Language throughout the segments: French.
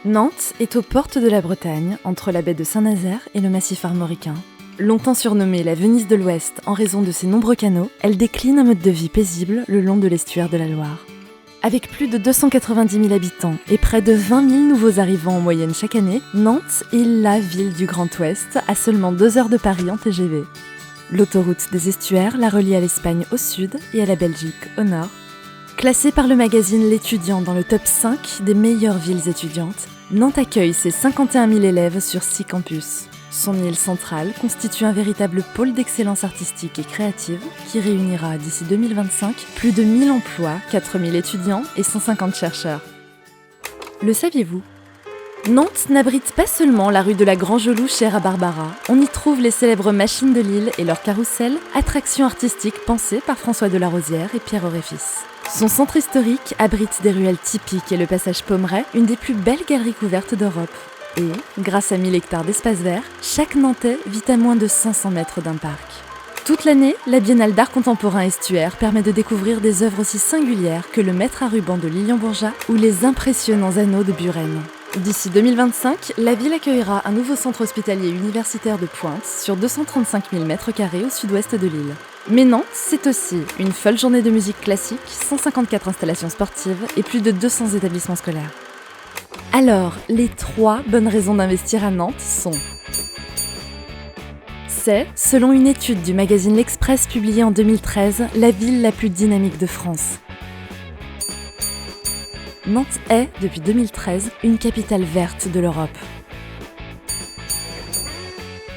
Nantes est aux portes de la Bretagne, entre la baie de Saint-Nazaire et le massif armoricain. Longtemps surnommée la Venise de l'Ouest en raison de ses nombreux canaux, elle décline un mode de vie paisible le long de l'estuaire de la Loire. Avec plus de 290 000 habitants et près de 20 000 nouveaux arrivants en moyenne chaque année, Nantes est la ville du Grand Ouest, à seulement 2 heures de Paris en TGV. L'autoroute des estuaires la relie à l'Espagne au sud et à la Belgique au nord. Classée par le magazine L'Étudiant dans le top 5 des meilleures villes étudiantes, Nantes accueille ses 51 000 élèves sur 6 campus. Son île centrale constitue un véritable pôle d'excellence artistique et créative qui réunira d'ici 2025 plus de 1000 emplois, 4000 étudiants et 150 chercheurs. Le saviez-vous ? Nantes n'abrite pas seulement la rue de la Grand-Gelou chère à Barbara, on y trouve les célèbres machines de Lille et leur carrousel, attractions artistiques pensées par François Delarosière et Pierre Auréfis. Son centre historique abrite des ruelles typiques et le passage Pommeraye, une des plus belles galeries couvertes d'Europe. Et, grâce à 1000 hectares d'espace vert, chaque Nantais vit à moins de 500 mètres d'un parc. Toute l'année, la Biennale d'art contemporain estuaire permet de découvrir des œuvres aussi singulières que le maître à ruban de Lilian Bourgeat ou les impressionnants anneaux de Buren. D'ici 2025, la ville accueillera un nouveau centre hospitalier universitaire de pointe sur 235 000 m² au sud-ouest de l'île. Mais Nantes, c'est aussi une folle journée de musique classique, 154 installations sportives et plus de 200 établissements scolaires. Alors, les 3 bonnes raisons d'investir à Nantes sont: c'est, selon une étude du magazine L'Express publiée en 2013, la ville la plus dynamique de France. Nantes est, depuis 2013, une capitale verte de l'Europe.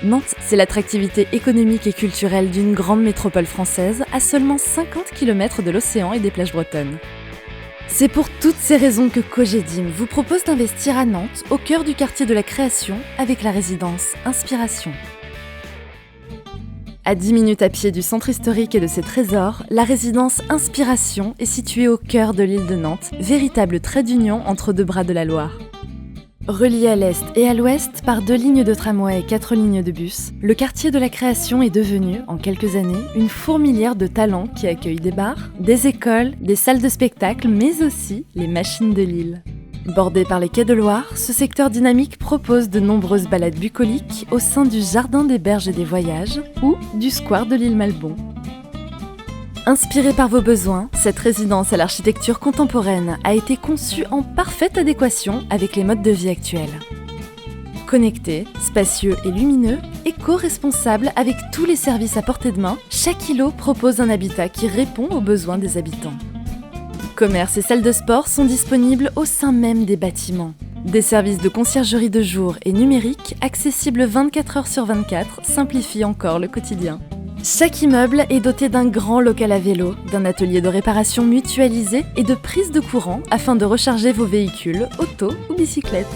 Nantes, c'est l'attractivité économique et culturelle d'une grande métropole française à seulement 50 km de l'océan et des plages bretonnes. C'est pour toutes ces raisons que Cogedim vous propose d'investir à Nantes, au cœur du quartier de la création, avec la résidence Inspiration. À 10 minutes à pied du centre historique et de ses trésors, la résidence Inspiration est située au cœur de l'île de Nantes, véritable trait d'union entre 2 bras de la Loire. Relié à l'est et à l'ouest par 2 lignes de tramway et 4 lignes de bus, le quartier de la création est devenu, en quelques années, une fourmilière de talents qui accueille des bars, des écoles, des salles de spectacle, mais aussi les machines de l'île. Bordé par les quais de Loire, ce secteur dynamique propose de nombreuses balades bucoliques au sein du Jardin des Berges et des Voyages ou du square de l'île Malbon. Inspirée par vos besoins, cette résidence à l'architecture contemporaine a été conçue en parfaite adéquation avec les modes de vie actuels. Connecté, spacieux et lumineux, éco-responsable avec tous les services à portée de main, chaque îlot propose un habitat qui répond aux besoins des habitants. Commerces et salles de sport sont disponibles au sein même des bâtiments. Des services de conciergerie de jour et numérique, accessibles 24 heures sur 24, simplifient encore le quotidien. Chaque immeuble est doté d'un grand local à vélo, d'un atelier de réparation mutualisé et de prise de courant afin de recharger vos véhicules, autos ou bicyclettes.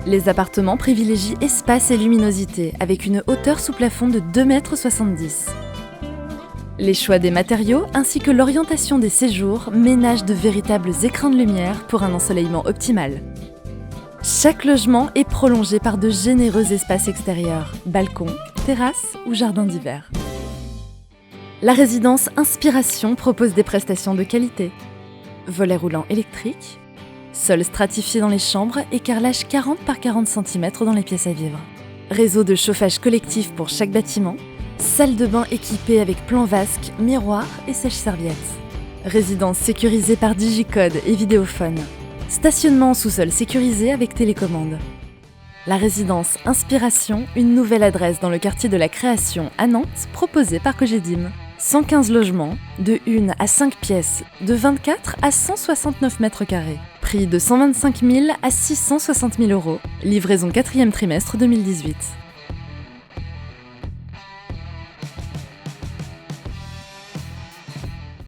Les appartements privilégient espace et luminosité avec une hauteur sous plafond de 2,70 m. Les choix des matériaux ainsi que l'orientation des séjours ménagent de véritables écrans de lumière pour un ensoleillement optimal. Chaque logement est prolongé par de généreux espaces extérieurs, balcons, terrasses ou jardins d'hiver. La résidence Inspiration propose des prestations de qualité. Volets roulants électriques, sol stratifié dans les chambres et carrelage 40 par 40 cm dans les pièces à vivre. Réseau de chauffage collectif pour chaque bâtiment. Salle de bain équipée avec plan vasque, miroir et sèche-serviettes. Résidence sécurisée par digicode et vidéophone. Stationnement en sous-sol sécurisé avec télécommande. La résidence Inspiration, une nouvelle adresse dans le quartier de la création à Nantes, proposée par Cogedim. 115 logements, de 1 à 5 pièces, de 24 à 169 m². Prix de 125 000 à 660 000 €. Livraison 4e trimestre 2018.